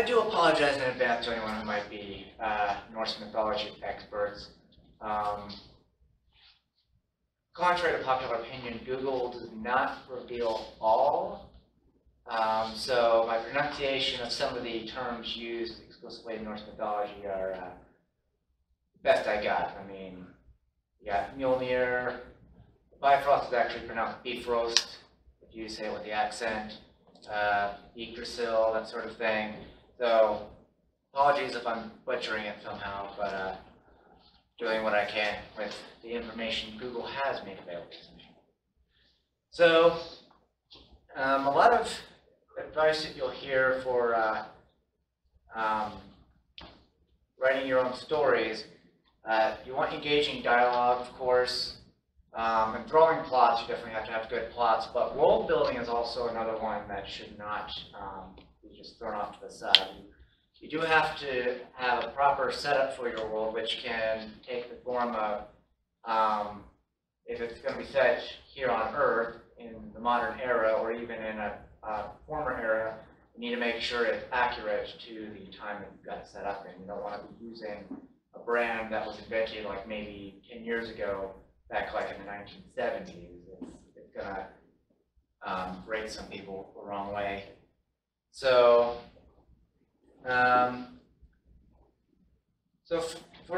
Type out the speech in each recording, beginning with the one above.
I do apologize in advance to anyone who might be Norse mythology experts. Contrary to popular opinion, Google does not reveal all. So my pronunciation of some of the terms used exclusively in Norse mythology are the best I got. I mean, you got Mjolnir. Bifrost is actually pronounced Bifrost, if you say it with the accent. Yggdrasil, that sort of thing. So apologies if I'm butchering it somehow, but doing what I can with the information Google has made available to me. So a lot of advice that you'll hear for writing your own stories. You want engaging dialogue, of course, and drawing plots. You definitely have to have good plots, but world building is also another one that should not be just thrown off to the side. You do have to have a proper setup for your world, which can take the form of, if it's going to be set here on Earth in the modern era, or even in a former era, you need to make sure it's accurate to the time that you've got it set up in. You don't want to be using a brand that was invented like maybe 10 years ago, back like in the 1970s. It's going to rate some people the wrong way. So, for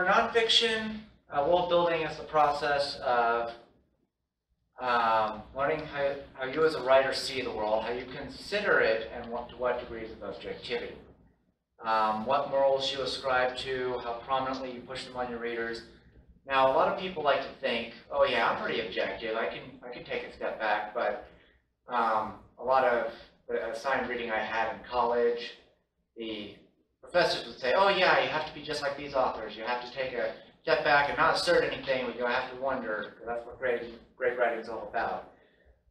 nonfiction, world building is the process of learning how you as a writer see the world, how you consider it, and to what degrees of objectivity. What morals you ascribe to, how prominently you push them on your readers. Now, a lot of people like to think, oh yeah, I'm pretty objective, I can take a step back, but a lot of the assigned reading I had in college, the professors would say, oh yeah, you have to be just like these authors, you have to take a step back and not assert anything, but you have to wonder, because that's what great writing is all about.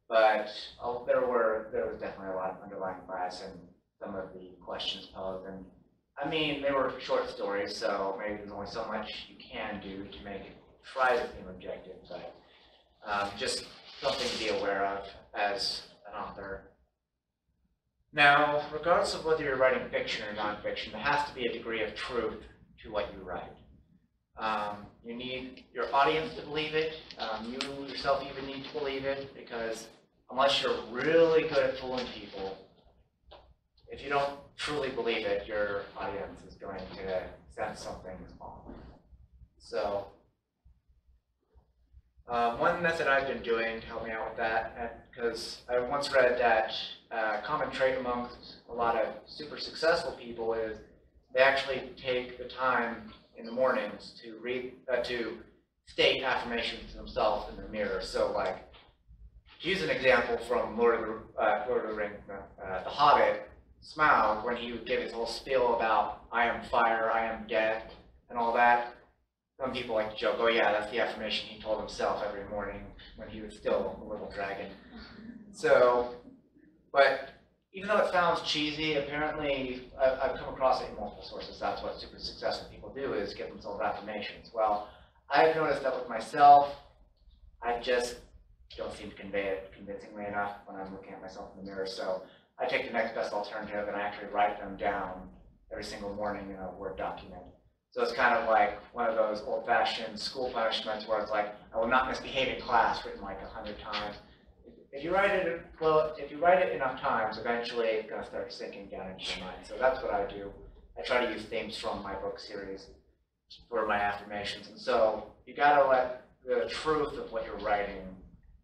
But there was definitely a lot of underlying bias in some of the questions posed, and I mean, they were short stories, so maybe there's only so much you can do to make it try to seem objective, but just something to be aware of as an author. Now, regardless of whether you're writing fiction or nonfiction, there has to be a degree of truth to what you write. You need your audience to believe it. You yourself even need to believe it, because unless you're really good at fooling people, if you don't truly believe it, your audience is going to sense something's off. So, one method I've been doing to help me out with that, because I once read that a common trait amongst a lot of super successful people is they actually take the time in the mornings to read, to state affirmations to themselves in the mirror. So, like, to use an example from Lord of the Rings, The Hobbit, Smaug, when he would give his whole spiel about I am fire, I am death, and all that. Some people like to joke, oh yeah, that's the affirmation he told himself every morning when he was still a little dragon. So, but even though it sounds cheesy, apparently I've come across it in multiple sources. That's what super successful people do, is give themselves affirmations. Well, I've noticed that with myself, I just don't seem to convey it convincingly enough when I'm looking at myself in the mirror. So I take the next best alternative and I actually write them down every single morning in a Word document. So it's kind of like one of those old-fashioned school punishments where it's like, I will not misbehave in class, written like 100 times. If you write it, well, if you write it enough times, eventually it's going to start sinking down into your mind. So that's what I do. I try to use themes from my book series for my affirmations. And so you got to let the truth of what you're writing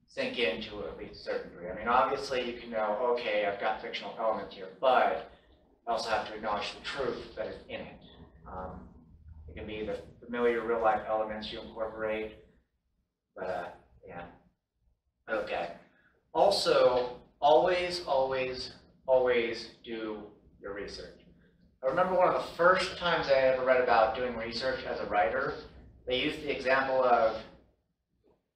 sink into at least a certain degree. I mean, obviously you can know, okay, I've got fictional elements here, but I also have to acknowledge the truth that is in it. It can be the familiar real-life elements you incorporate, but yeah. Okay. Also, always, always, always do your research. I remember one of the first times I ever read about doing research as a writer, they used the example of,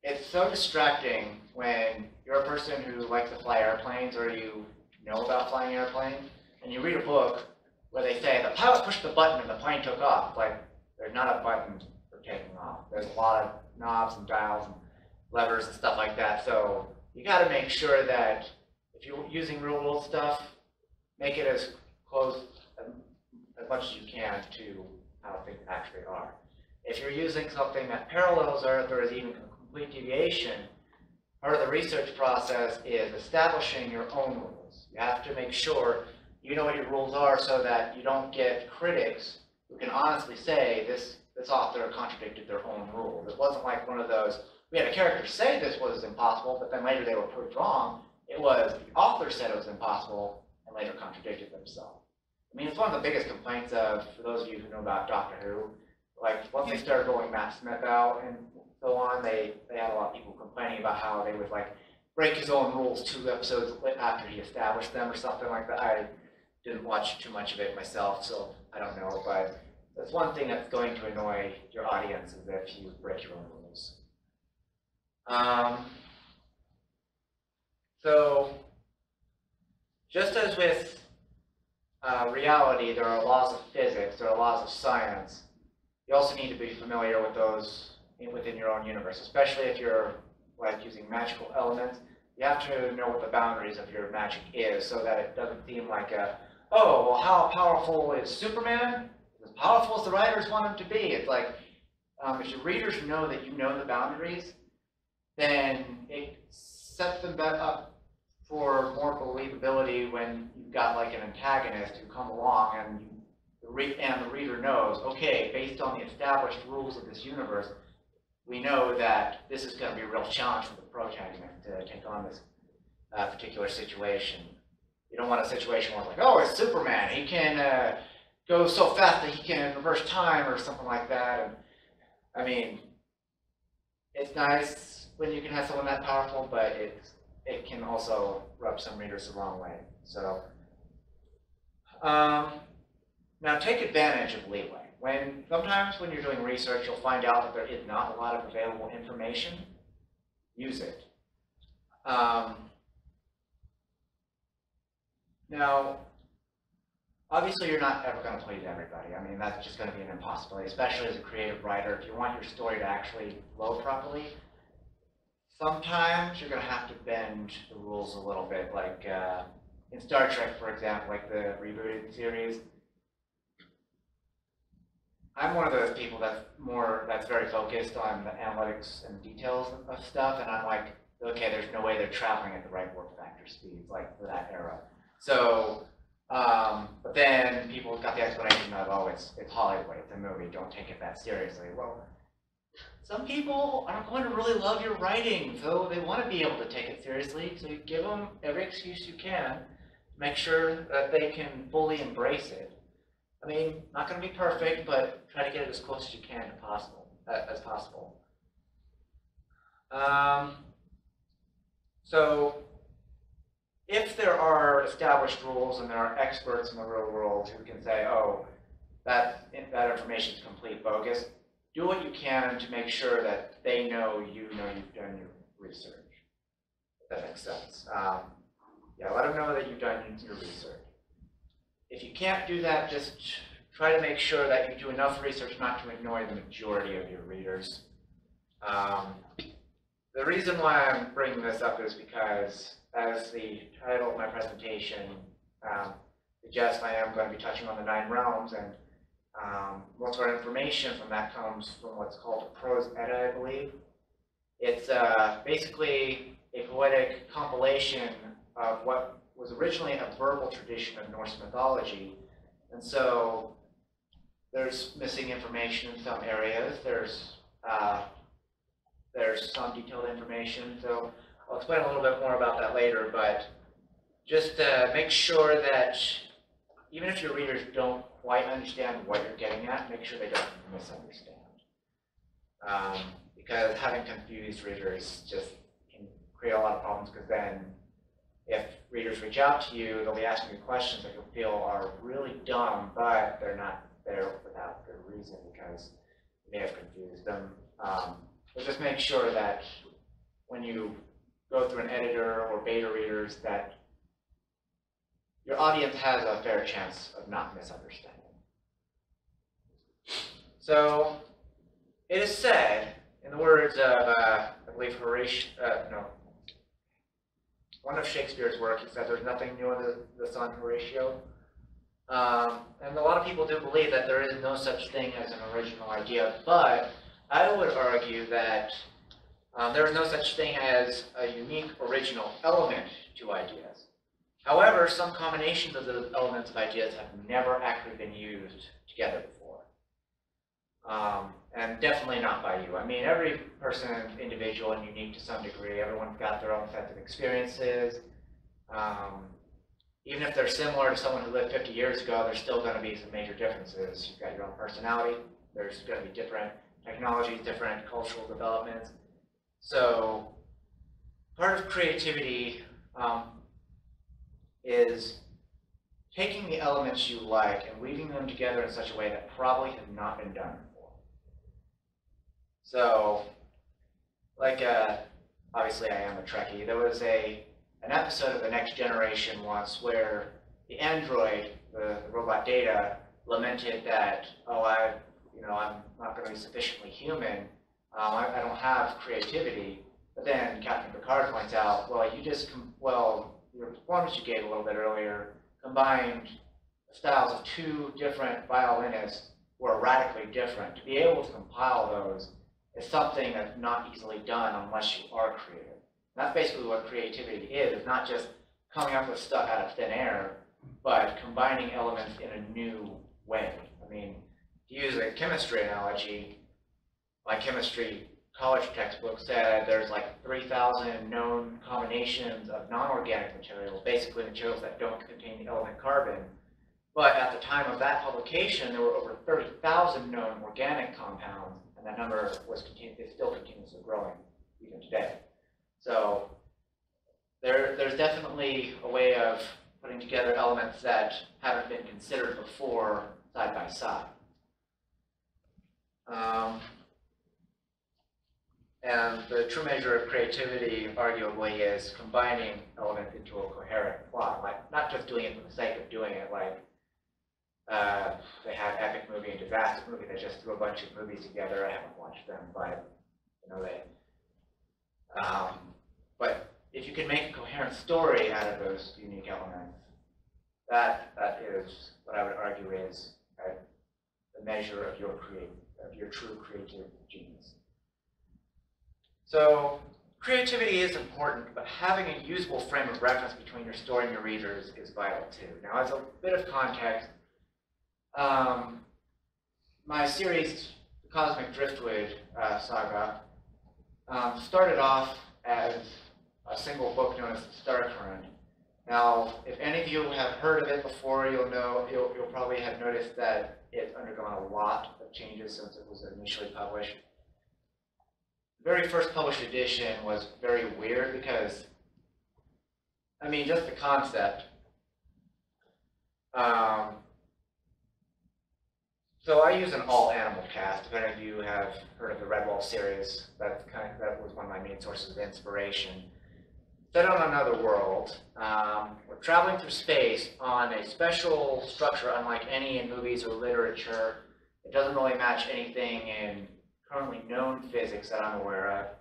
it's so distracting when you're a person who likes to fly airplanes, or you know about flying airplanes, and you read a book where they say, the pilot pushed the button and the plane took off. Like, there's not a button for taking off. There's a lot of knobs and dials and levers and stuff like that. So you got to make sure that if you're using real world stuff, make it as close as much as you can to how things actually are. If you're using something that parallels Earth or is even a complete deviation, part of the research process is establishing your own rules. You have to make sure you know what your rules are so that you don't get critics who can honestly say this author contradicted their own rules. It wasn't like one of those, we had a character say this was impossible, but then later they were proved wrong. It was the author said it was impossible and later contradicted themselves. I mean, it's one of the biggest complaints of, for those of you who know about Doctor Who, like once they started rolling Matt Smith out and so on, they had a lot of people complaining about how they would like break his own rules 2 episodes after he established them or something like that. I didn't watch too much of it myself, so I don't know, but that's one thing that's going to annoy your audience is if you break your own rules. So, just as with reality, there are laws of physics, there are laws of science, you also need to be familiar with those within your own universe, especially if you're like using magical elements. You have to know what the boundaries of your magic is so that it doesn't seem like a, oh, well, how powerful is Superman? As powerful as the writers want him to be. It's like, if your readers know that you know the boundaries, then it sets them up for more believability when you've got like an antagonist who come along and the reader knows, okay, based on the established rules of this universe, we know that this is going to be a real challenge for the protagonist to take on this particular situation. You don't want a situation where it's like, oh, it's Superman. He can go so fast that he can reverse time or something like that. And I mean, it's nice when you can have someone that powerful, but it can also rub some readers the wrong way. So now take advantage of leeway. Sometimes when you're doing research, you'll find out that there is not a lot of available information. Use it. Now, obviously you're not ever going to please everybody. I mean, that's just going to be an impossibility, especially as a creative writer. If you want your story to actually flow properly, sometimes you're going to have to bend the rules a little bit. Like in Star Trek, for example, like the rebooted series, I'm one of those people that's very focused on the analytics and details of stuff, and I'm like, okay, there's no way they're traveling at the right warp factor speeds, like for that era. So, but then people got the explanation of, oh, it's Hollywood, it's a movie, don't take it that seriously. Well, some people aren't going to really love your writing, so they want to be able to take it seriously, so you give them every excuse you can to make sure that they can fully embrace it. I mean, not going to be perfect, but try to get it as close as you can as possible. So, if there are established rules and there are experts in the real world who can say, oh, that information is complete bogus, do what you can to make sure that they know you've done your research. If that makes sense. Yeah, let them know that you've done your research. If you can't do that, just try to make sure that you do enough research not to annoy the majority of your readers. The reason why I'm bringing this up is because, as the title of my presentation suggests, I am going to be touching on the 9 realms, and most of our information from that comes from what's called a prose edda, I believe. It's basically a poetic compilation of what was originally a verbal tradition of Norse mythology, and so there's missing information in some areas. There's some detailed information, so I'll explain a little bit more about that later, but just make sure that even if your readers don't quite understand what you're getting at, make sure they don't misunderstand. Because having confused readers just can create a lot of problems, because then if readers reach out to you, they'll be asking you questions that you'll feel are really dumb, but they're not there without good reason because you may have confused them. So just make sure that when you go through an editor or beta readers that your audience has a fair chance of not misunderstanding. So it is said, in the words of, I believe, one of Shakespeare's work, he said, "There's nothing new under the sun, Horatio." And a lot of people do believe that there is no such thing as an original idea, but I would argue that there is no such thing as a unique original element to ideas. However, some combinations of those elements of ideas have never actually been used together before. And definitely not by you. I mean, every person is individual and unique to some degree. Everyone's got their own sets of experiences. Even if they're similar to someone who lived 50 years ago, there's still going to be some major differences. You've got your own personality. There's going to be different technologies, different cultural developments. So part of creativity is taking the elements you like and weaving them together in such a way that probably have not been done before. So, like, obviously I am a Trekkie. There was an episode of The Next Generation once where the android, the robot Data, lamented that, oh, I'm not going to be sufficiently human. I don't have creativity. But then Captain Picard points out, well, your performance you gave a little bit earlier combined the styles of two different violinists who are radically different. To be able to compile those is something that's not easily done unless you are creative. And that's basically what creativity is not just coming up with stuff out of thin air, but combining elements in a new way. I mean, to use a chemistry analogy, my chemistry college textbook said there's like 3,000 known combinations of non-organic materials, basically materials that don't contain the element carbon. But at the time of that publication, there were over 30,000 known organic compounds, and that number is still continuously growing even today. So there's definitely a way of putting together elements that haven't been considered before side by side. And the true measure of creativity, arguably, is combining elements into a coherent plot. Like, not just doing it for the sake of doing it, like they had Epic Movie and Disaster Movie that just threw a bunch of movies together. I haven't watched them, but but if you can make a coherent story out of those unique elements, that is what I would argue is the measure of your true creative genius. So creativity is important, but having a usable frame of reference between your story and your readers is vital too. Now, as a bit of context, my series, The Cosmic Driftwood Saga, started off as a single book known as The Star Current. Now, if any of you have heard of it before, you'll probably have noticed that it's undergone a lot of changes since it was initially published. The very first published edition was very weird because, I mean, just the concept. So I use an all-animal cast. If any of you have heard of the Redwall series, that was one of my main sources of inspiration. Set on another world, we're traveling through space on a special structure unlike any in movies or literature. It doesn't really match anything in currently known physics that I'm aware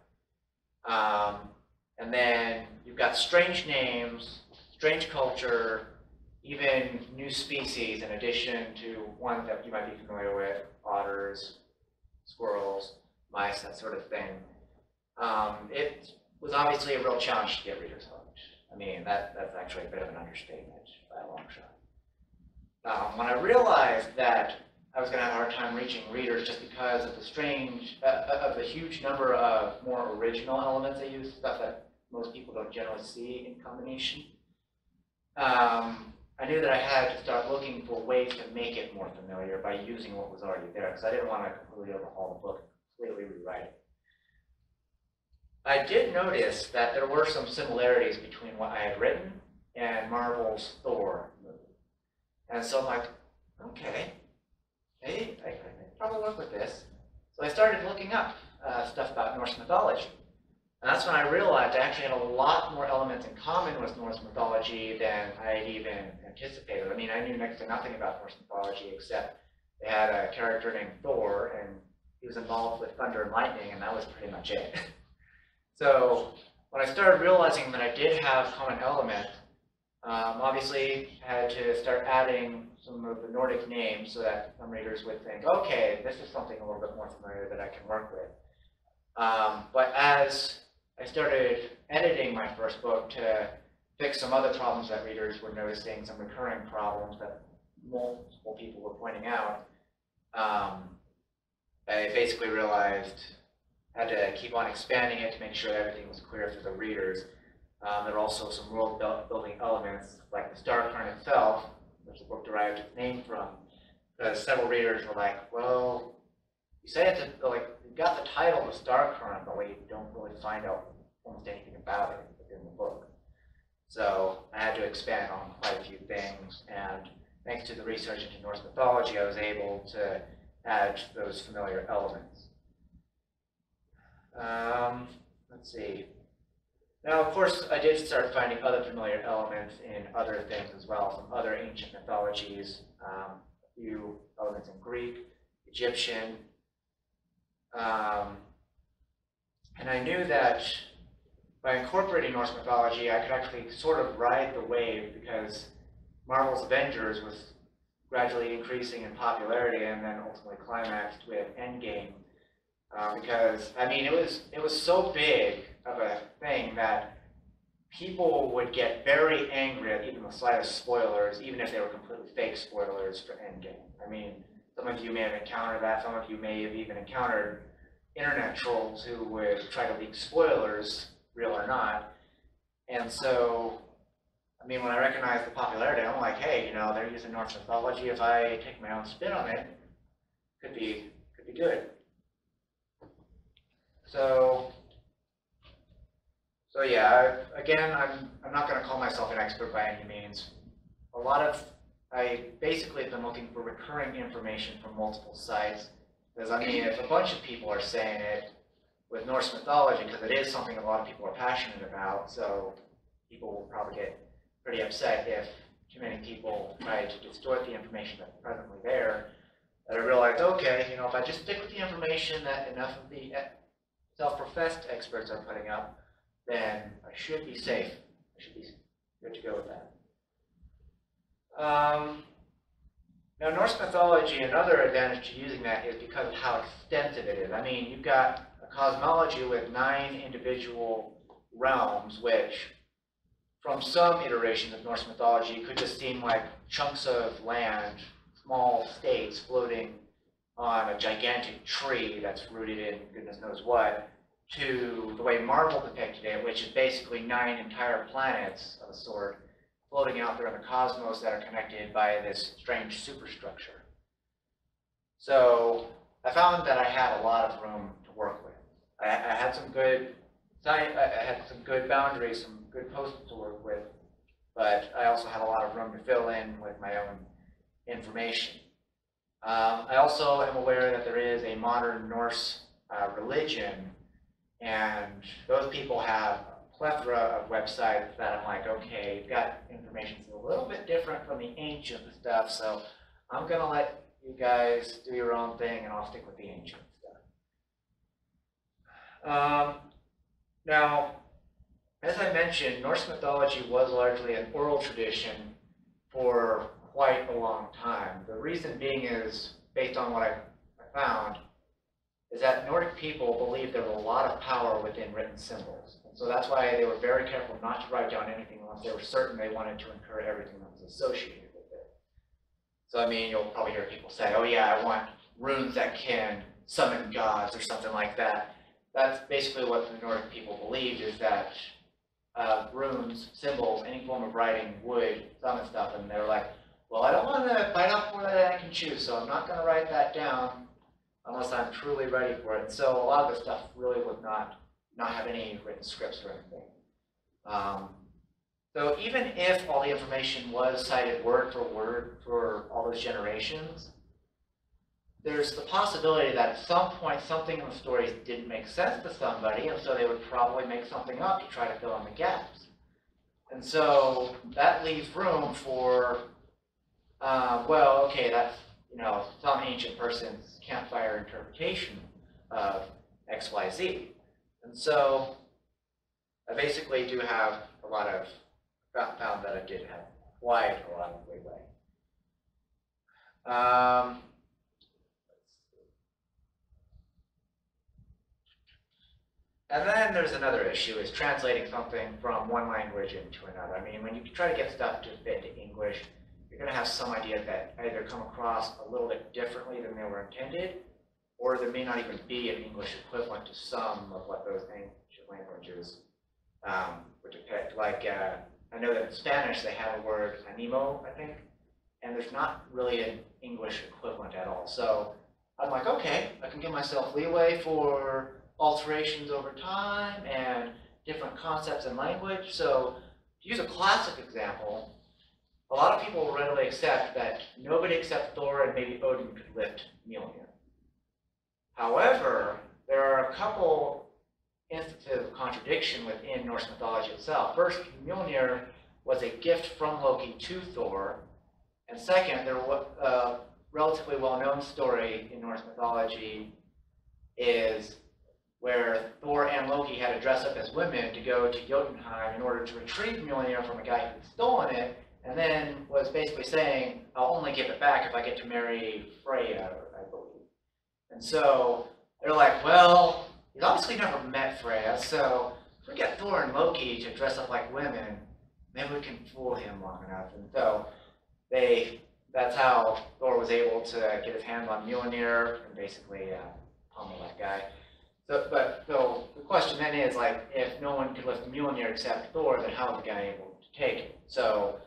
of. And then you've got strange names, strange culture, even new species in addition to ones that you might be familiar with, otters, squirrels, mice, that sort of thing. It was obviously a real challenge to get readers hooked. I mean, that's actually a bit of an understatement by a long shot. When I realized that I was going to have a hard time reaching readers just because of the huge number of more original elements I use, stuff that most people don't generally see in combination, I knew that I had to start looking for ways to make it more familiar by using what was already there, because I didn't want to completely overhaul the book, completely rewrite it. I did notice that there were some similarities between what I had written and Marvel's Thor movie. And so I'm like, okay, hey, I can probably work with this. So I started looking up stuff about Norse mythology. And that's when I realized I actually had a lot more elements in common with Norse mythology than I had even anticipated. I mean, I knew next to nothing about Norse mythology except they had a character named Thor, and he was involved with thunder and lightning, and that was pretty much it. So when I started realizing that I did have common elements, Obviously, had to start adding some of the Nordic names so that some readers would think, okay, this is something a little bit more familiar that I can work with. But as I started editing my first book to fix some other problems that readers were noticing, some recurring problems that multiple people were pointing out, I basically realized I had to keep on expanding it to make sure everything was clear for the readers. There are also some world-building elements, like the star current itself, which the book derived its name from, because several readers were like, well, you say it's like, you got the title, the star current, but we don't really find out almost anything about it within the book. So I had to expand on quite a few things, and thanks to the research into Norse mythology, I was able to add those familiar elements. Let's see. Now, of course, I did start finding other familiar elements in other things as well, some other ancient mythologies, a few elements in Greek, Egyptian, and I knew that by incorporating Norse mythology, I could actually sort of ride the wave, because Marvel's Avengers was gradually increasing in popularity and then ultimately climaxed with Endgame. Because, I mean, it was so big of a thing that people would get very angry at even the slightest spoilers, even if they were completely fake spoilers for Endgame. I mean, some of you may have encountered that. Some of you may have even encountered internet trolls who would try to leak spoilers, real or not. And so, I mean, when I recognized the popularity, I'm like, hey, you know, they're using Norse mythology. If I take my own spin on it, could be good. So yeah, again, I'm not going to call myself an expert by any means. I basically have been looking for recurring information from multiple sites, because I mean, if a bunch of people are saying it with Norse mythology, because it is something a lot of people are passionate about, so people will probably get pretty upset if too many people try to distort the information that's presently there, that I realized, okay, you know, if I just stick with the information that enough of the self-professed experts are putting up, then I should be safe. I should be good to go with that. Now, Norse mythology, another advantage to using that is because of how extensive it is. I mean, you've got a cosmology with 9 individual realms, which, from some iterations of Norse mythology, could just seem like chunks of land, small states floating on a gigantic tree that's rooted in goodness knows what, to the way Marvel depicted it, which is basically 9 entire planets of a sort floating out there in the cosmos that are connected by this strange superstructure. So I found that I had a lot of room to work with. I had some good boundaries, some good posts to work with, but I also had a lot of room to fill in with my own information. I also am aware that there is a modern Norse religion, and those people have a plethora of websites that I'm like, okay, you've got information that's a little bit different from the ancient stuff, so I'm going to let you guys do your own thing, and I'll stick with the ancient stuff. Now, as I mentioned, Norse mythology was largely an oral tradition for quite a long time. The reason being is, based on what I found, is that Nordic people believed there was a lot of power within written symbols. And so that's why they were very careful not to write down anything unless they were certain they wanted to incur everything that was associated with it. So I mean, you'll probably hear people say, oh yeah, I want runes that can summon gods or something like that. That's basically what the Nordic people believed, is that runes, symbols, any form of writing would summon stuff, and they were like, well, I don't want to bite off more than I can chew, so I'm not going to write that down unless I'm truly ready for it. So a lot of the stuff really would not have any written scripts or anything. So even if all the information was cited word for word for all those generations, there's the possibility that at some point something in the stories didn't make sense to somebody, and so they would probably make something up to try to fill in the gaps. And so that leaves room for, well, okay, that's, you know, some ancient person's campfire interpretation of XYZ. And so I basically do have a lot of found that I did have quite a lot of leeway. And then there's another issue, is translating something from one language into another. I mean, when you try to get stuff to fit into English, you're going to have some ideas that either come across a little bit differently than they were intended, or there may not even be an English equivalent to some of what those ancient languages would depict. Like, I know that in Spanish they have a word animo, I think, and there's not really an English equivalent at all. So I'm like, okay, I can give myself leeway for alterations over time and different concepts in language. So to use a classic example, a lot of people will readily accept that nobody except Thor and maybe Odin could lift Mjolnir. However, there are a couple instances of contradiction within Norse mythology itself. First, Mjolnir was a gift from Loki to Thor, and second, there was a relatively well-known story in Norse mythology is where Thor and Loki had to dress up as women to go to Jotunheim in order to retrieve Mjolnir from a guy who had stolen it, and then was basically saying, I'll only give it back if I get to marry Freya, I believe. And so they're like, well, he's obviously never met Freya, so if we get Thor and Loki to dress up like women, maybe we can fool him long enough. And so that's how Thor was able to get his hands on Mjolnir and basically pummel that guy. So the question then is, like, if no one could lift Mjolnir except Thor, then how was the guy able to take it? So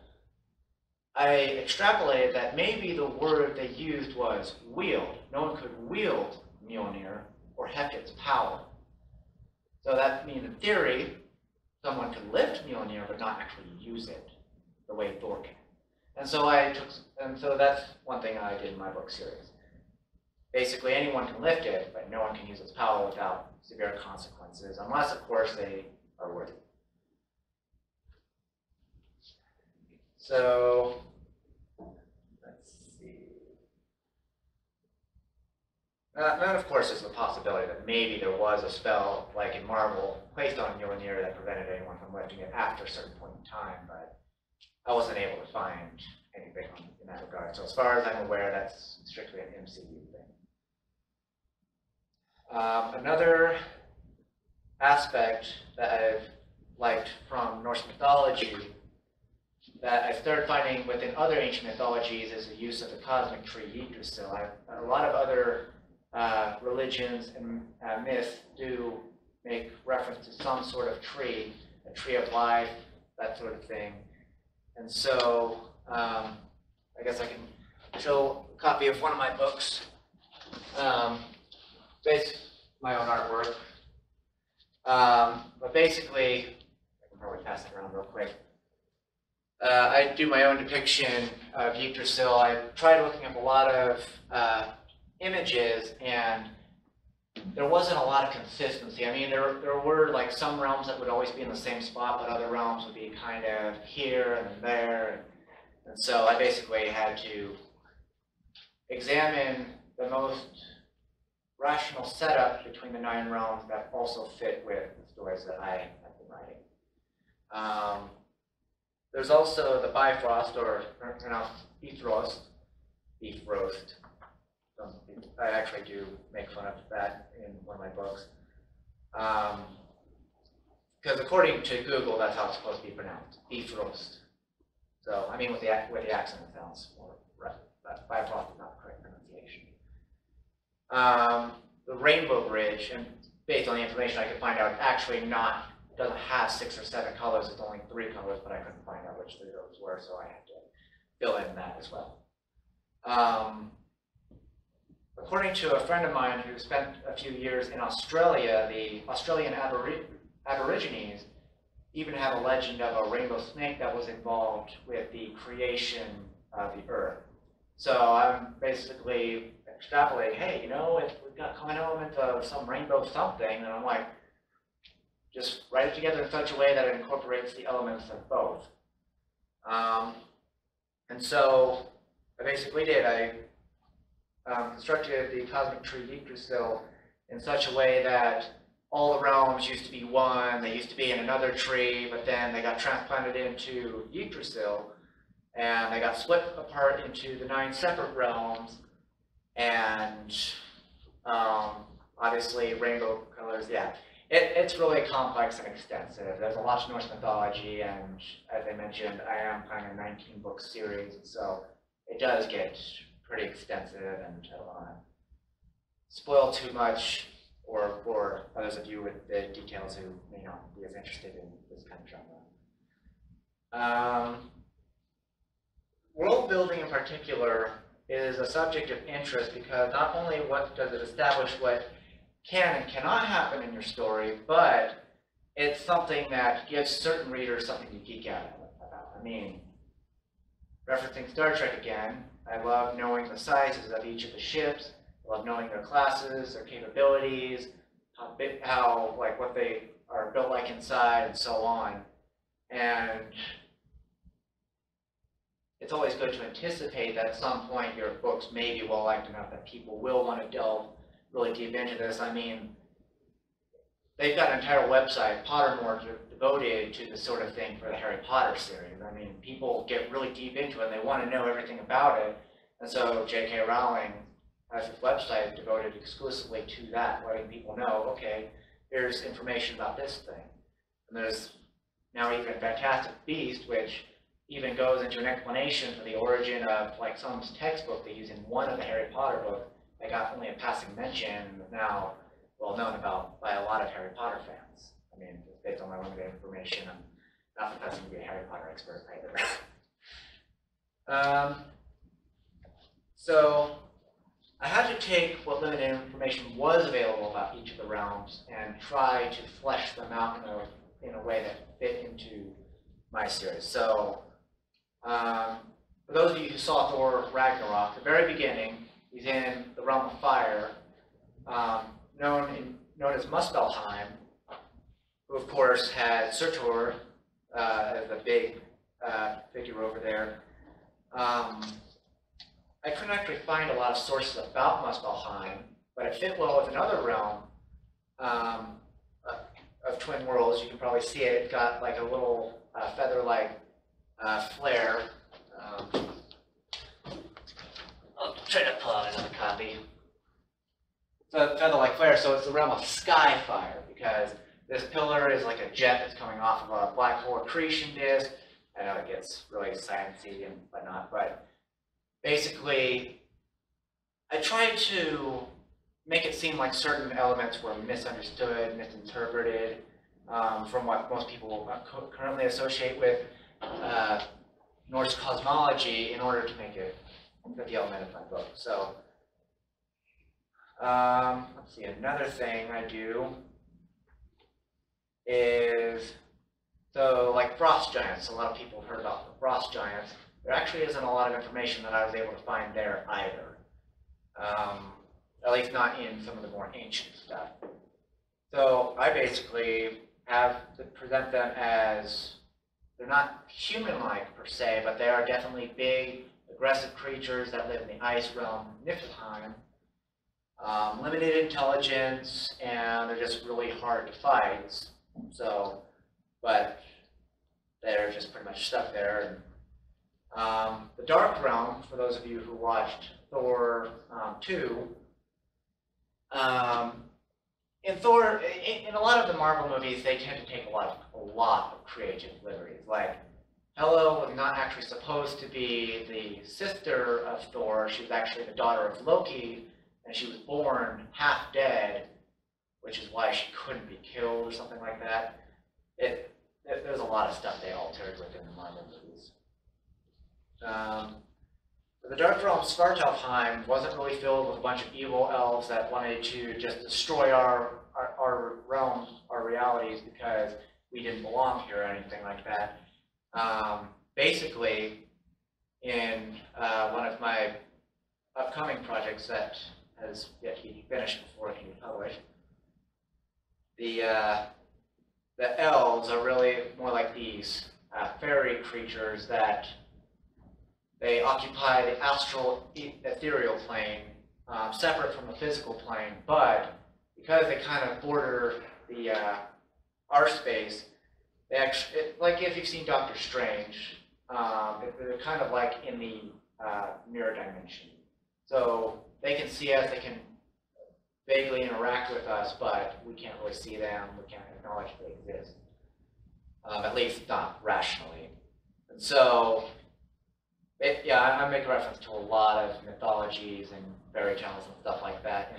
I extrapolated that maybe the word they used was wield. No one could wield Mjolnir or Hecate's power. So that means, in theory, someone could lift Mjolnir but not actually use it the way Thor can. And so that's one thing I did in my book series. Basically, anyone can lift it, but no one can use its power without severe consequences, unless, of course, they are worthy. So, let's see. Then, of course, there's the possibility that maybe there was a spell, like in Marvel, placed on Mjolnir that prevented anyone from lifting it after a certain point in time, but I wasn't able to find anything in that regard. So as far as I'm aware, that's strictly an MCU thing. Another aspect that I've liked from Norse mythology that I started finding within other ancient mythologies is the use of the cosmic tree Yggdrasil. A lot of other religions and myths do make reference to some sort of tree, a tree of life, that sort of thing. And so I guess I can show a copy of one of my books. Based my own artwork. But basically, I can probably pass it around real quick. I do my own depiction of Yggdrasil. I tried looking up a lot of images, and there wasn't a lot of consistency. I mean, there were like some realms that would always be in the same spot, but other realms would be kind of here and there. And so I basically had to examine the most rational setup between the 9 realms that also fit with the stories that I have been writing. There's also the Bifrost, or pronounced Bifrost, beef roast. I actually do make fun of that in one of my books. Because according to Google, that's how it's supposed to be pronounced, beef roast. So, I mean, with the accent, it sounds more right, but Bifrost is not the correct pronunciation. The Rainbow Bridge, and based on the information I could find out, actually doesn't have 6 or 7 colors, it's only 3 colors, but I couldn't find out which 3 those were, so I had to fill in that as well. According to a friend of mine who spent a few years in Australia, the Australian Aborigines even have a legend of a rainbow snake that was involved with the creation of the earth. So I'm basically extrapolating, hey, you know, if we've got common elements of some rainbow something, then I'm like, just write it together in such a way that it incorporates the elements of both. And so I basically did. I constructed the cosmic tree Yggdrasil in such a way that all the realms used to be one, they used to be in another tree, but then they got transplanted into Yggdrasil, and they got split apart into the 9 separate realms, and obviously rainbow colors, yeah. It's really complex and extensive. There's a lot of Norse mythology, and as I mentioned, I am planning a 19-book series, so it does get pretty extensive, and I don't want to spoil too much or for others of you with the details who may not be as interested in this kind of genre. World building in particular is a subject of interest because not only what does it establish what can and cannot happen in your story, but it's something that gives certain readers something to geek out about. I mean, referencing Star Trek again, I love knowing the sizes of each of the ships. I love knowing their classes, their capabilities, how like what they are built like inside, and so on. And it's always good to anticipate that at some point your books may be well liked enough that people will want to delve really deep into this. I mean, they've got an entire website, Pottermore, devoted to this sort of thing for the Harry Potter series. I mean, people get really deep into it and they want to know everything about it. And so J.K. Rowling has this website devoted exclusively to that, letting people know, okay, here's information about this thing. And there's now even Fantastic Beast, which even goes into an explanation for the origin of like some textbook they use in one of the Harry Potter books that got only a passing mention and is now well known about by a lot of Harry Potter fans. I mean, based on my limited information, I'm not professing to be a Harry Potter expert either. So I had to take what limited information was available about each of the realms and try to flesh them out in a way that fit into my series. So for those of you who saw Thor Ragnarok, the very beginning, he's in the realm of fire, known as Muspelheim, who of course had Surtur as the big figure over there. I couldn't actually find a lot of sources about Muspelheim, but it fit well with another realm of Twin Worlds. You can probably see it. It's got like a little feather-like flare. I'll try to pull out another copy. It's a feather-like flare, so it's the realm of Skyfire, because this pillar is like a jet that's coming off of a black hole accretion disk. I know it gets really sciencey and whatnot, but basically, I tried to make it seem like certain elements were misunderstood, misinterpreted from what most people currently associate with Norse cosmology in order to make it fit the element of my book. So, let's see, another thing I do is, so like frost giants, a lot of people have heard about the frost giants. There actually isn't a lot of information that I was able to find there either. At least not in some of the more ancient stuff. So I basically have to present them as, they're not human-like per se, but they are definitely big, aggressive creatures that live in the ice realm, Niflheim. Limited intelligence, and they're just really hard to fight. So, but they're just pretty much stuck there. The Dark Realm, for those of you who watched Thor 2, in Thor, in a lot of the Marvel movies, they tend to take a lot of creative liberties. Like, Hela was not actually supposed to be the sister of Thor. She was actually the daughter of Loki, and she was born half dead, which is why she couldn't be killed or something like that. There's a lot of stuff they altered within the Marvel movies. The Dark Realm Svartalfheim wasn't really filled with a bunch of evil elves that wanted to just destroy our realms, our realities, because we didn't belong here or anything like that. Basically, in one of my upcoming projects that has yet to be finished before it can be published, the elves are really more like these fairy creatures that they occupy the astral ethereal plane, separate from the physical plane, but because they kind of border the our space, they actually, like if you've seen Doctor Strange, they're kind of like in the mirror dimension. So they can see us, they can vaguely interact with us, but we can't really see them, we can't acknowledge they exist. At least not rationally. And so, yeah, I make reference to a lot of mythologies and fairy tales and stuff like that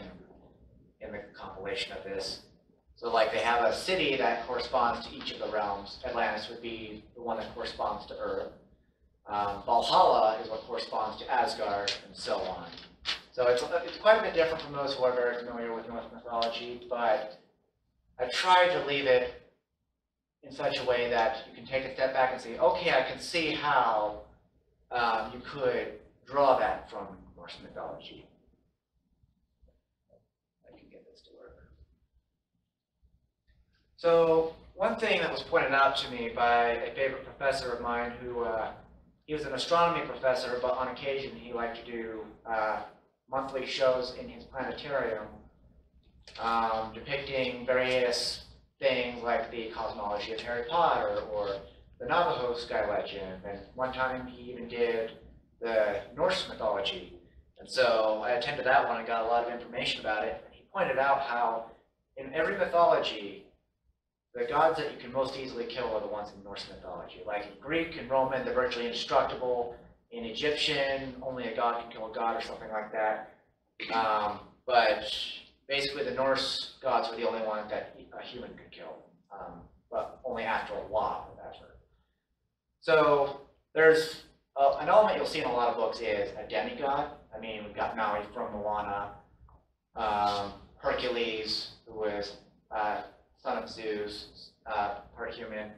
in the compilation of this. So like they have a city that corresponds to each of the realms. Atlantis would be the one that corresponds to Earth. Valhalla is what corresponds to Asgard, and so on. So it's quite a bit different from those who are very familiar with Norse mythology, but I tried to leave it in such a way that you can take a step back and say, okay, I can see how you could draw that from Norse mythology. I can get this to work. So one thing that was pointed out to me by a favorite professor of mine who, he was an astronomy professor, but on occasion he liked to do monthly shows in his planetarium depicting various things like the cosmology of Harry Potter or the Navajo sky legend, and one time he even did the Norse mythology. And so I attended that one and got a lot of information about it. And he pointed out how in every mythology, the gods that you can most easily kill are the ones in Norse mythology. Like in Greek and Roman, they're virtually indestructible. In Egyptian, only a god can kill a god or something like that. But basically the Norse gods were the only one that a human could kill, but only after a lot of effort. So there's an element you'll see in a lot of books is a demigod. I mean, we've got Maui from Moana, Hercules, who was son of Zeus, part human.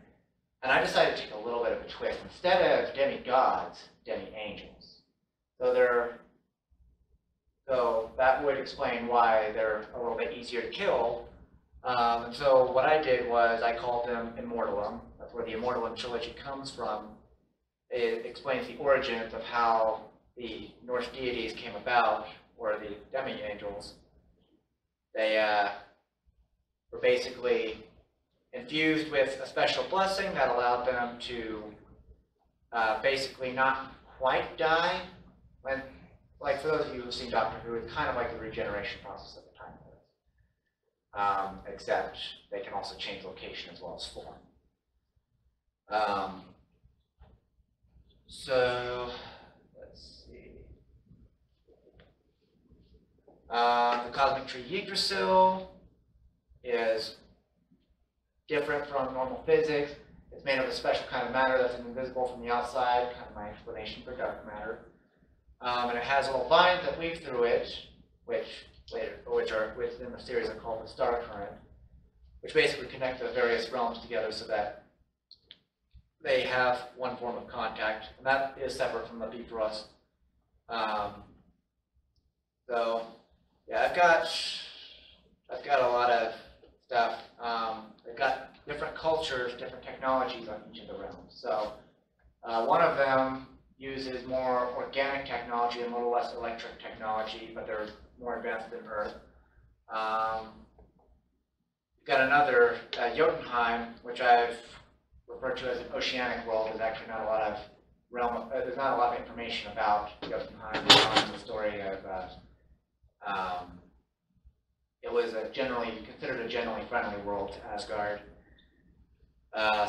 And I decided to take a little bit of a twist. Instead of demigods, demi-angels. So that would explain why they're a little bit easier to kill. And so what I did was I called them Immortalum. That's where the Immortalum trilogy comes from. It explains the origins of how the Norse deities came about, or the demi-angels. They were basically infused with a special blessing that allowed them to basically not quite die. Like for those of you who've seen Doctor Who, it's kind of like the regeneration process of the Time Lords, except they can also change location as well as form. So let's see. The cosmic tree Yggdrasil is different from normal physics. It's made of a special kind of matter that's invisible from the outside, kind of my explanation for dark matter. And it has little vines that weave through it, which are within the series are called the star current, which basically connect the various realms together so that they have one form of contact, and that is separate from the Bifrost. So yeah, I've got a lot of stuff. I've got different cultures, different technologies on each of the realms. So one of them uses more organic technology and a little less electric technology, but they're more advanced than Earth. We've got another, Jotunheim, which I've referred to as an oceanic world. There's actually not a lot of there's not a lot of information about Jotunheim beyond the story of it was considered a generally friendly world to Asgard.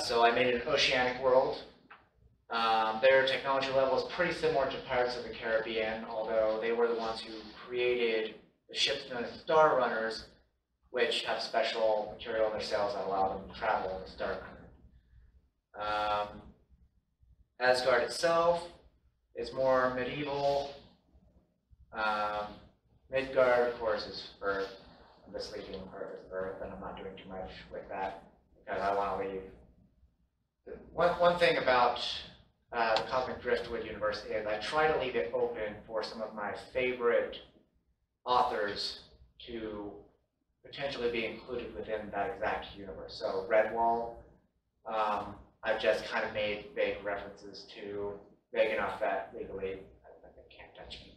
So I made it an oceanic world. Their technology level is pretty similar to Pirates of the Caribbean, although they were the ones who created the ships known as Star Runners, which have special material in their sails that allow them to travel in the Star Current. Asgard itself is more medieval. Midgard, of course, is Earth. I'm just leaving Earth, and I'm not doing too much with that because I want to leave. One thing about the Cosmic Driftwood universe is I try to leave it open for some of my favorite authors to potentially be included within that exact universe. So Redwall, I've just kind of made vague references to, vague enough that legally they can't touch me.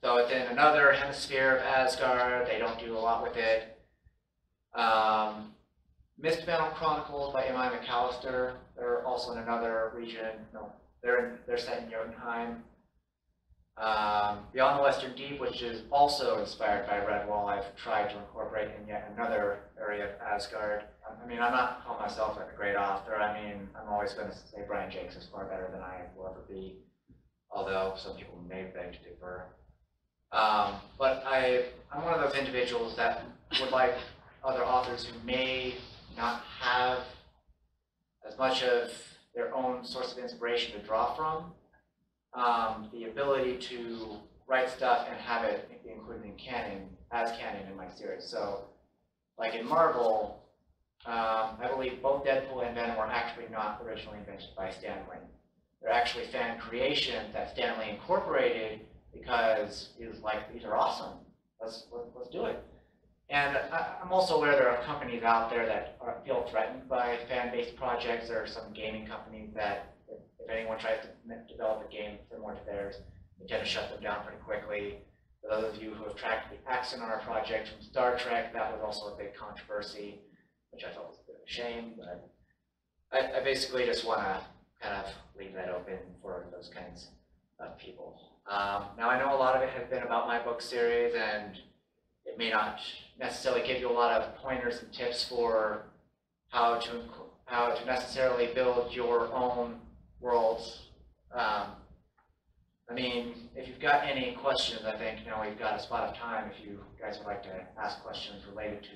So it's in another hemisphere of Asgard. They don't do a lot with it. McDonald Chronicles by M.I. McAllister. They're also in another region. No, they're set in Jotunheim. Beyond the Western Deep, which is also inspired by Redwall, I've tried to incorporate in yet another area of Asgard. I mean, I'm not calling myself like a great author. I mean, I'm always going to say Brian Jakes is far better than I will ever be, although some people may beg to differ. But I'm one of those individuals that would like other authors who may not have as much of their own source of inspiration to draw from, the ability to write stuff and have it be included in canon, as canon in my series. So, like in Marvel, I believe both Deadpool and Venom were actually not originally invented by Stan Lee. They're actually fan creations that Stan Lee incorporated because he was like, these are awesome, let's do it. And I'm also aware there are companies out there that feel threatened by fan-based projects. There are some gaming companies that, if anyone tries to develop a game similar to theirs, they tend to shut them down pretty quickly. For those of you who have tracked the Axonar project from Star Trek, that was also a big controversy, which I thought was a bit of a shame, but I basically just want to kind of leave that open for those kinds of people. Now, I know a lot of it has been about my book series, and it may not necessarily give you a lot of pointers and tips for how to necessarily build your own worlds. I mean, if you've got any questions, I think we've got a spot of time if you guys would like to ask questions related to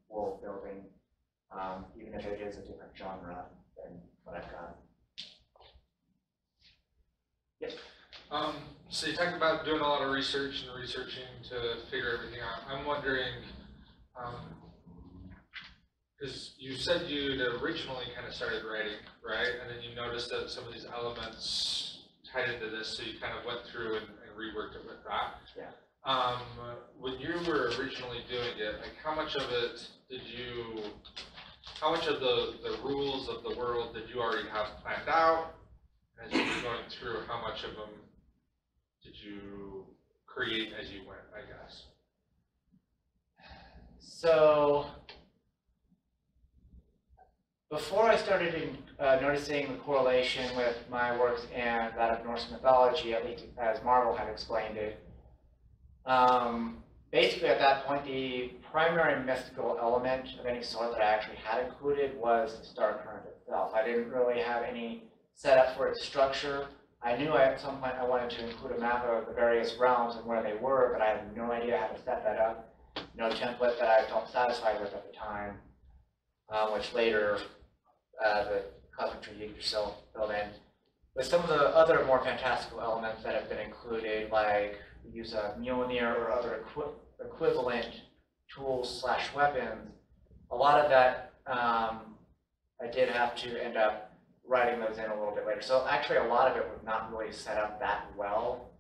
world building, even if it is a different genre than what I've got. Yes. So you talked about doing a lot of research and researching to figure everything out. I'm wondering, because you said you'd originally kind of started writing, right? And then you noticed that some of these elements tied into this, so you kind of went through and reworked it with that. Yeah. When you were originally doing it, like how much of it did you, how much of the rules of the world did you already have planned out? As you were going through, how much of them did you create as you went, I guess? So, before I started noticing the correlation with my works and that of Norse mythology, at least as Marvel had explained it, basically at that point, the primary mystical element of any sort that I actually had included was the star current itself. I didn't really have any set up for its structure. I knew at some point I wanted to include a map of the various realms and where they were, but I had no idea how to set that up. No template that I felt satisfied with at the time, which later the Cosmic Tree yourself filled in. But some of the other more fantastical elements that have been included, like the use of Mjolnir or other equivalent tools/weapons, a lot of that I did have to end up writing those in a little bit later. So actually a lot of it was not really set up that well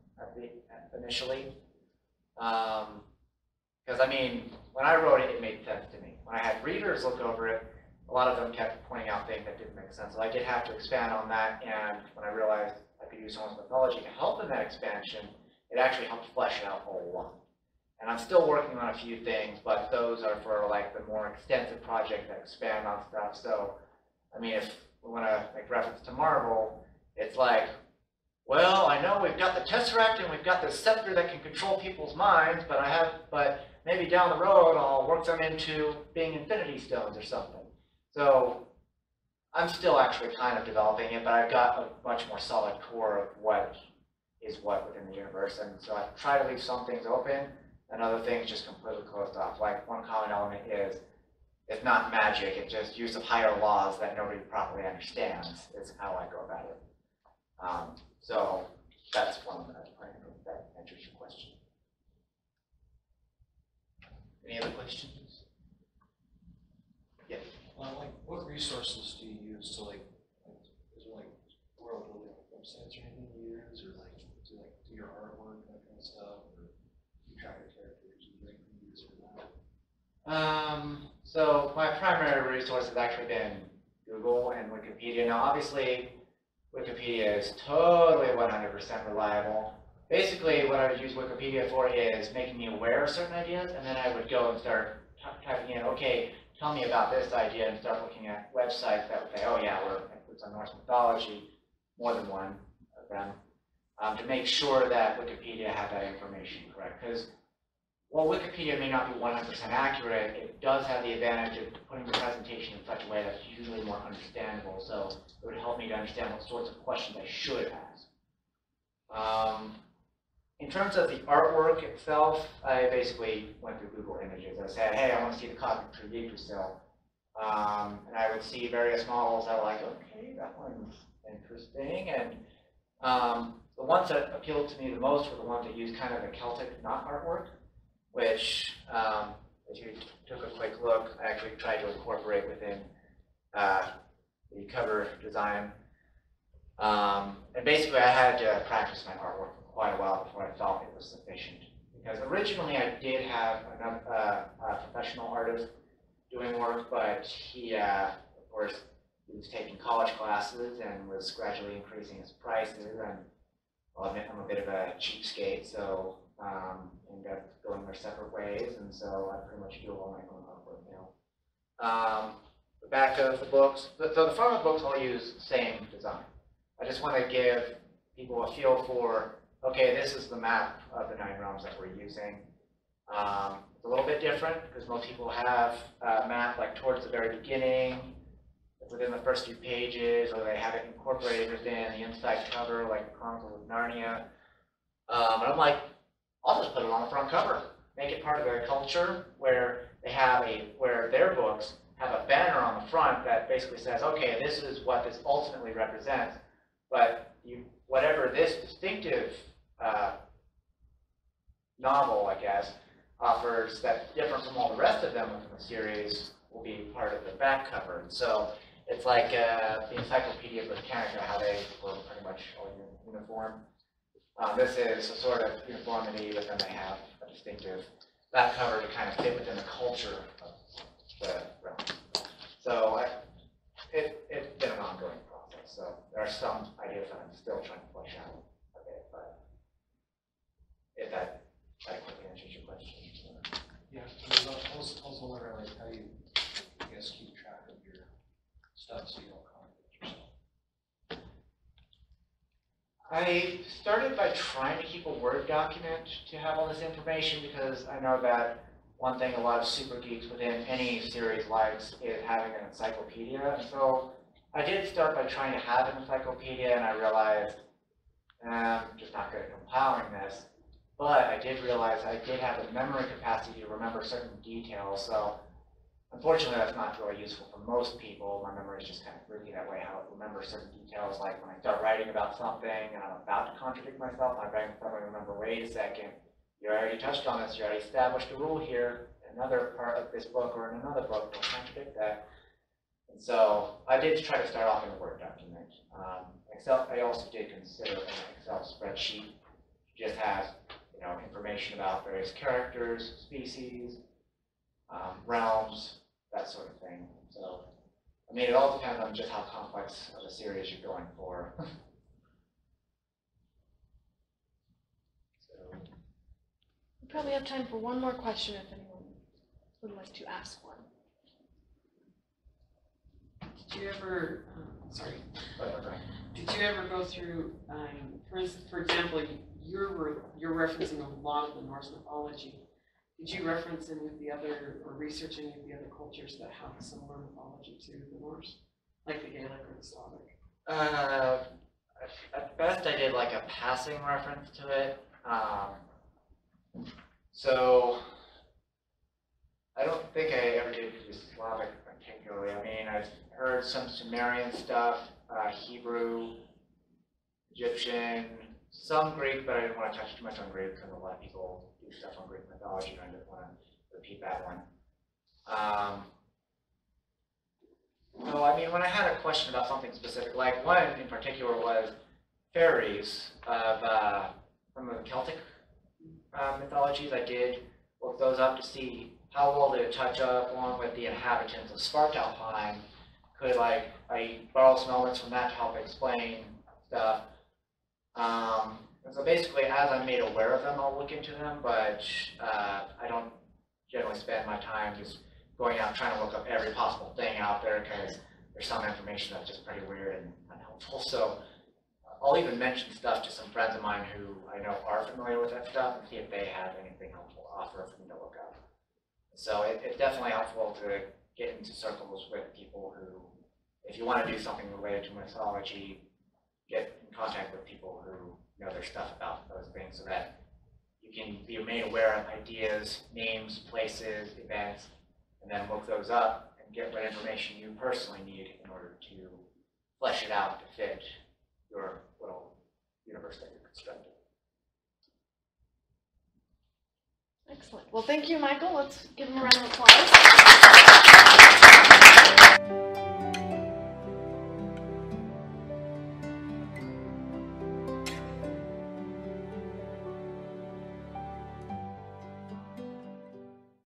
initially. Because I mean, when I wrote it, it made sense to me. When I had readers look over it, a lot of them kept pointing out things that didn't make sense. So I did have to expand on that, and when I realized I could use someone's mythology to help in that expansion, it actually helped flesh it out a whole lot. And I'm still working on a few things, but those are for like the more extensive projects that expand on stuff. So, I mean, if we want to make reference to Marvel, it's like, well, I know we've got the Tesseract and we've got the scepter that can control people's minds, but maybe down the road I'll work them into being Infinity Stones or something. So I'm still actually kind of developing it, but I've got a much more solid core of what is what within the universe, and so I try to leave some things open and other things just completely closed off. Like one common element is, it's not magic, it's just use of higher laws that nobody properly understands, is how I go about it. So that's one of the, I hope that answers your question. Any other questions? Yeah. Like, what resources do you use to is there like world building websites or anything you use, or do your artwork, that kind of stuff, or you track your characters and bring things for that? So my primary resource has actually been Google and Wikipedia. Now, obviously, Wikipedia is totally 100% reliable. Basically, what I would use Wikipedia for is making me aware of certain ideas, and then I would go and start typing in, okay, tell me about this idea and start looking at websites that would say, oh yeah, we're experts on Norse mythology, more than one of them, to make sure that Wikipedia had that information correct. Because while Wikipedia may not be 100% accurate, it does have the advantage of putting the presentation in such a way that's usually more understandable. So it would help me to understand what sorts of questions I should ask. In terms of the artwork itself, I basically went through Google Images. I said, hey, I want to see the cosmic tree Yggdrasil. And I would see various models that were like, okay, that one's interesting. And the ones that appealed to me the most were the ones that used kind of a Celtic knot artwork, which, if you took a quick look, I actually tried to incorporate within the cover design. And basically, I had to practice my artwork for quite a while before I felt it was sufficient. Because originally, I did have a professional artist doing work, but he, of course, he was taking college classes and was gradually increasing his prices. And I'll admit I'm a bit of a cheapskate, so ended up going their separate ways, and so I pretty much do all my own artwork now. The back of the books, so the front of the books all use the same design. I just want to give people a feel for, okay, this is the map of the 9 realms that we're using. It's a little bit different because most people have a map like towards the very beginning, within the first few pages, or they have it incorporated within the inside cover, like the Chronicles of Narnia. And I'm like, I'll just put it on the front cover, make it part of their culture, where they have where their books have a banner on the front that basically says, okay, this is what this ultimately represents, but whatever this distinctive novel, I guess, offers that's different from all the rest of them within the series will be part of the back cover. And so it's like the Encyclopedia Britannica, how they were pretty much all uniform. This is a sort of uniformity, but then they have a distinctive back cover to kind of fit within the culture of the realm. So it's been an ongoing process. So there are some ideas that I'm still trying to flesh out a bit, but if that adequately answers your question. Yeah, I was also wondering like how you, I guess, keep track of your stuff so you don't contradict yourself. I started by trying to keep a Word document to have all this information because I know that one thing a lot of super geeks within any series likes is having an encyclopedia. And so I did start by trying to have an encyclopedia, and I realized I'm just not good at compiling this. But I did realize I did have the memory capacity to remember certain details. So unfortunately, that's not really useful for most people. My memory is just kind of freaky that way, how it remembers certain details. Like when I start writing about something and I'm about to contradict myself, my brain will probably remember, wait a second, you already touched on this, you already established a rule here, another part of this book or in another book will contradict that. And so I did try to start off in a Word document. Excel, I also did consider an Excel spreadsheet. It just has information about various characters, species, realms, that sort of thing. So, I mean, it all depends on just how complex of a series you're going for. We probably have time for one more question if anyone would like to ask one. Did you ever, did you ever go through, for example, you're referencing a lot of the Norse mythology. Did you reference any of the other, or research any of the other cultures that have a similar mythology to the Norse, like the Gaelic or the Slavic? At best, I did like a passing reference to it. So I don't think I ever did the Slavic particularly. I mean, I've heard some Sumerian stuff, Hebrew, Egyptian, some Greek, but I didn't want to touch too much on Greek because a lot of people do stuff on Greek mythology, and I didn't want to repeat that one. So, I mean, when I had a question about something specific, like one in particular was fairies from the Celtic mythologies. I did look those up to see how well they touch up along with the inhabitants of Svartalfheim. Could I borrow some elements from that to help explain stuff. And so basically, as I'm made aware of them, I'll look into them, but I don't generally spend my time just going out trying to look up every possible thing out there, because there's some information that's just pretty weird and unhelpful. So I'll even mention stuff to some friends of mine who I know are familiar with that stuff and see if they have anything helpful to offer for me to look up. So it's definitely helpful to get into circles with people who, if you want to do something related to mythology, get in contact with people who know their stuff about those things so that you can be made aware of ideas, names, places, events, and then look those up and get what information you personally need in order to flesh it out to fit your little universe that you're constructing. Excellent. Well, thank you, Michael. Let's give him a round of applause.